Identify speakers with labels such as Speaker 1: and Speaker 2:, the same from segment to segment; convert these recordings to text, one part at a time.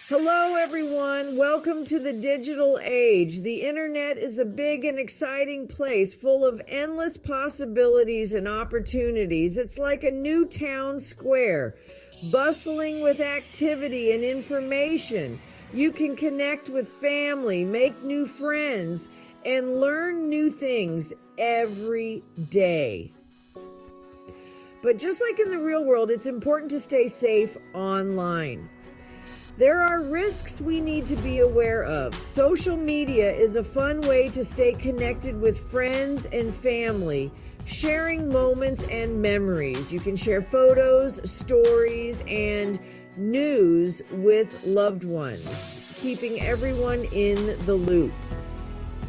Speaker 1: Hello, everyone. Welcome to the digital age. The internet is a big and exciting place full of endless possibilities and opportunities. It's like a new town square, bustling with activity and information. You can connect with family, make new friends, and learn new things every day. But just like in the real world, it's important to stay safe online. There are risks we need to be aware of. Social media is a fun way to stay connected with friends and family, sharing moments and memories. You can share photos, stories, and news with loved ones, keeping everyone in the loop.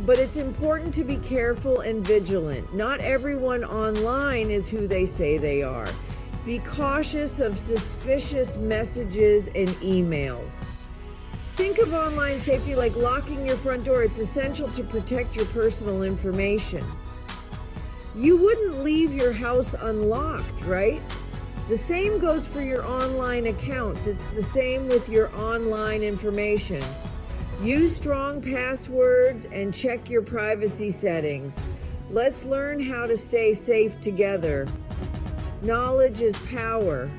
Speaker 1: But it's important to be careful and vigilant. Not everyone online is who they say they are. Be cautious of suspicious messages and emails. Think of online safety like locking your front door. It's essential to protect your personal information. You wouldn't leave your house unlocked, right? The same goes for your online accounts. It's the same with your online information. Use strong passwords and check your privacy settings. Let's learn how to stay safe together. Knowledge is power.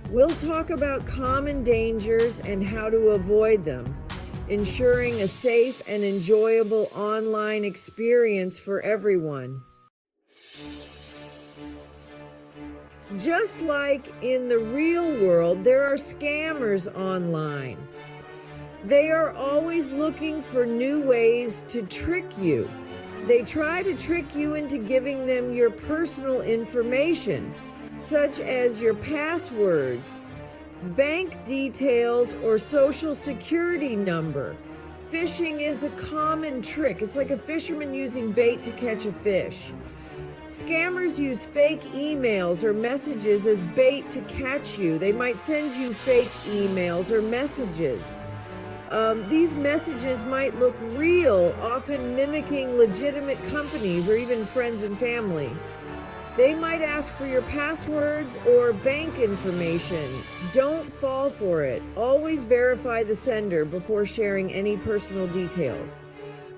Speaker 1: We'll talk about common dangers and how to avoid them, ensuring a safe and enjoyable online experience for everyone. Just like in the real world, there are scammers online. They are always looking for new ways to trick you. They try to trick you into giving them your personal information, such as your passwords, bank details, or social security number. Phishing is a common trick. It's like a fisherman using bait to catch a fish. Scammers use fake emails or messages as bait to catch you. They might send you fake emails or messages. These messages might look real, often mimicking legitimate companies or even friends and family. They might ask for your passwords or bank information. Don't fall for it. Always verify the sender before sharing any personal details.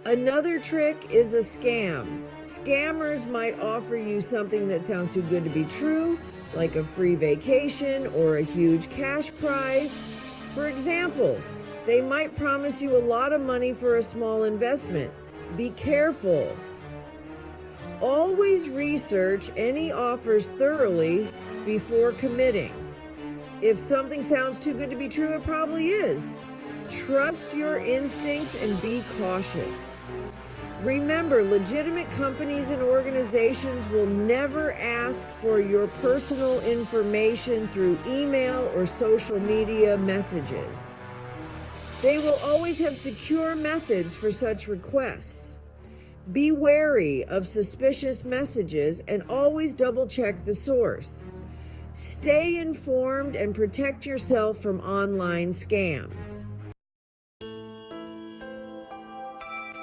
Speaker 1: Another trick is a scam. Scammers might offer you something that sounds too good to be true, like a free vacation or a huge cash prize. For example, they might promise you a lot of money for a small investment. Be careful. Always research any offers thoroughly before committing. If something sounds too good to be true, it probably is. Trust your instincts and be cautious. Remember, legitimate companies and organizations will never ask for your personal information through email or social media messages. They will always have secure methods for such requests. Be wary of suspicious messages and always double-check the source. Stay informed and protect yourself from online scams.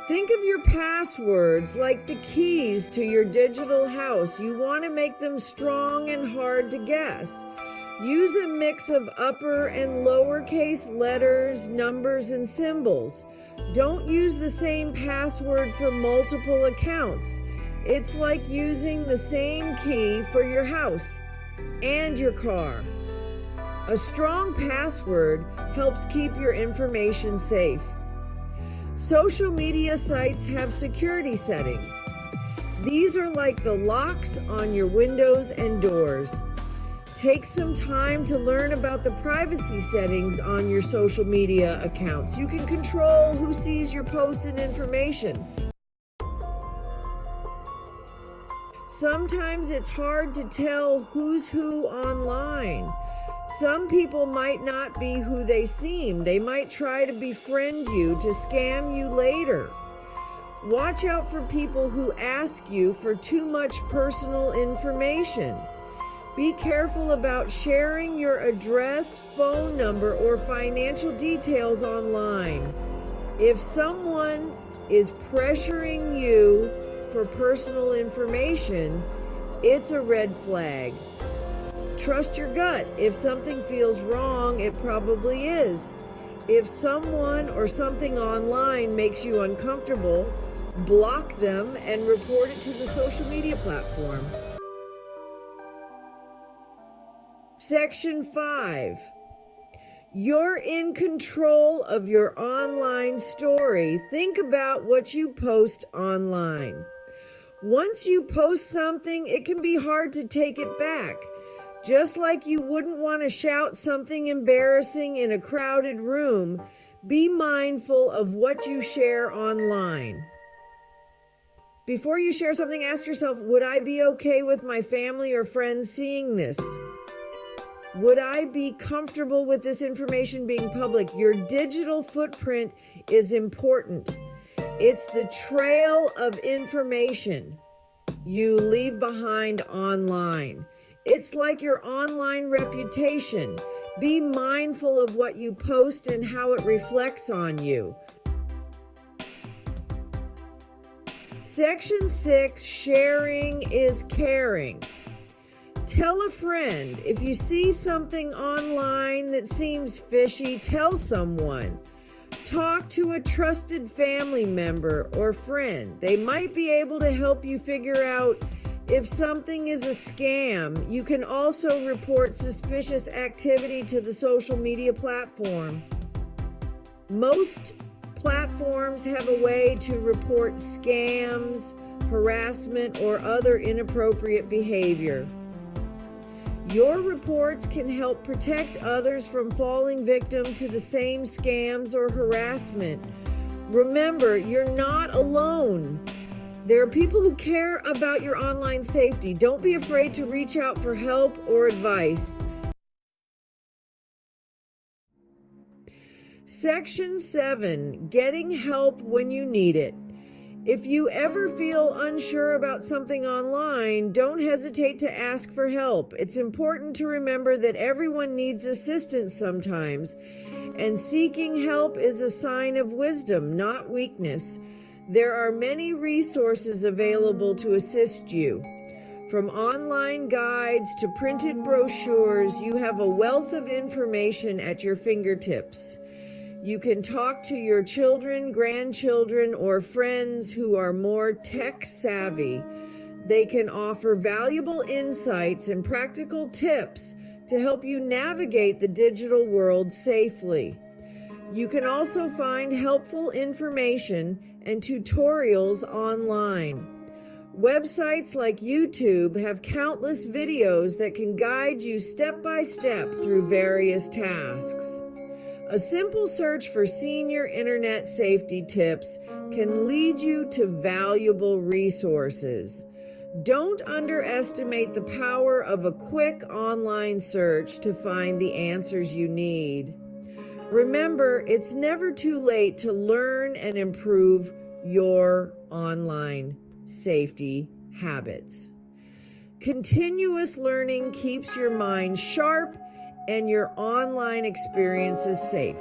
Speaker 1: Think of your passwords like the keys to your digital house. You want to make them strong and hard to guess. Use a mix of upper and lowercase letters, numbers, and symbols. Don't use the same password for multiple accounts. It's like using the same key for your house and your car. A strong password helps keep your information safe. Social media sites have security settings. These are like the locks on your windows and doors. Take some time to learn about the privacy settings on your social media accounts. You can control who sees your posts and information. Sometimes it's hard to tell who's who online. Some people might not be who they seem. They might try to befriend you to scam you later. Watch out for people who ask you for too much personal information. Be careful about sharing your address, phone number, or financial details online. If someone is pressuring you for personal information, it's a red flag. Trust your gut. If something feels wrong, it probably is. If someone or something online makes you uncomfortable, block them and report it to the social media platform. Section 5. You're in control of your online story. Think about what you post online. Once you post something, it can be hard to take it back. Just like you wouldn't want to shout something embarrassing in a crowded room, be mindful of what you share online. Before you share something, ask yourself, would I be okay with my family or friends seeing this? Would I be comfortable with this information being public? Your digital footprint is important. It's the trail of information you leave behind online. It's like your online reputation. Be mindful of what you post and how it reflects on you. Section 6, sharing is caring. Tell a friend. If you see something online that seems fishy, tell someone. Talk to a trusted family member or friend. They might be able to help you figure out if something is a scam. You can also report suspicious activity to the social media platform. Most platforms have a way to report scams, harassment, or other inappropriate behavior. Your reports can help protect others from falling victim to the same scams or harassment. Remember, you're not alone. There are people who care about your online safety. Don't be afraid to reach out for help or advice. Section 7, getting help when you need it. If you ever feel unsure about something online, don't hesitate to ask for help. It's important to remember that everyone needs assistance sometimes, and seeking help is a sign of wisdom, not weakness. There are many resources available to assist you. From online guides to printed brochures, you have a wealth of information at your fingertips. You can talk to your children, grandchildren, or friends who are more tech savvy. They can offer valuable insights and practical tips to help you navigate the digital world safely. You can also find helpful information and tutorials online. Websites like YouTube have countless videos that can guide you step by step through various tasks. A simple search for senior internet safety tips can lead you to valuable resources. Don't underestimate the power of a quick online search to find the answers you need. Remember, it's never too late to learn and improve your online safety habits. Continuous learning keeps your mind sharp and your online experiences safe.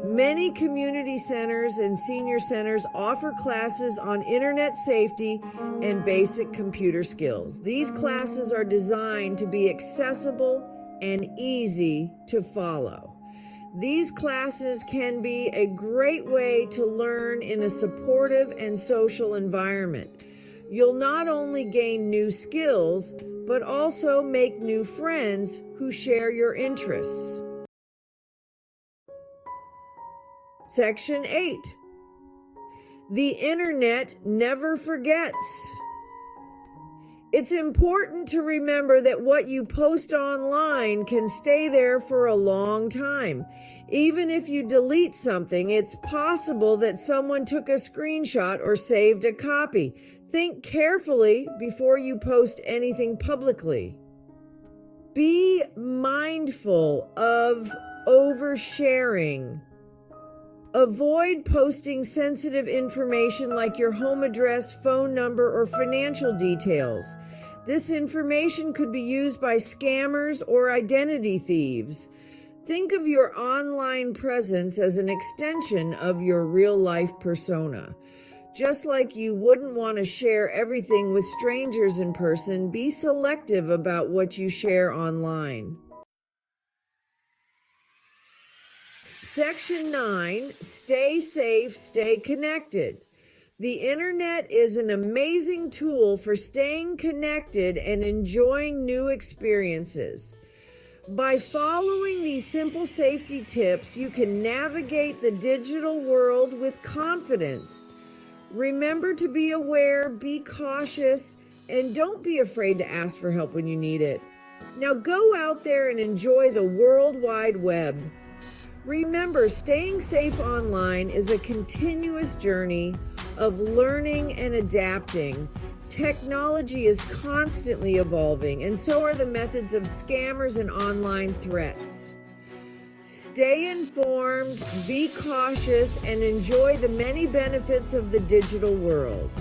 Speaker 1: Many community centers and senior centers offer classes on internet safety and basic computer skills. These classes are designed to be accessible and easy to follow. These classes can be a great way to learn in a supportive and social environment. You'll not only gain new skills, but also make new friends who share your interests. Section 8. The internet never forgets. It's important to remember that what you post online can stay there for a long time. Even if you delete something, it's possible that someone took a screenshot or saved a copy. Think carefully before you post anything publicly. Be mindful of oversharing. Avoid posting sensitive information like your home address, phone number, or financial details. This information could be used by scammers or identity thieves. Think of your online presence as an extension of your real-life persona. Just like you wouldn't want to share everything with strangers in person, be selective about what you share online. Section 9, stay safe, stay connected. The internet is an amazing tool for staying connected and enjoying new experiences. By following these simple safety tips, you can navigate the digital world with confidence. Remember to be aware, be cautious, and don't be afraid to ask for help when you need it. Now go out there and enjoy the World Wide Web. Remember, staying safe online is a continuous journey of learning and adapting. Technology is constantly evolving, and so are the methods of scammers and online threats. Stay informed, be cautious, and enjoy the many benefits of the digital world.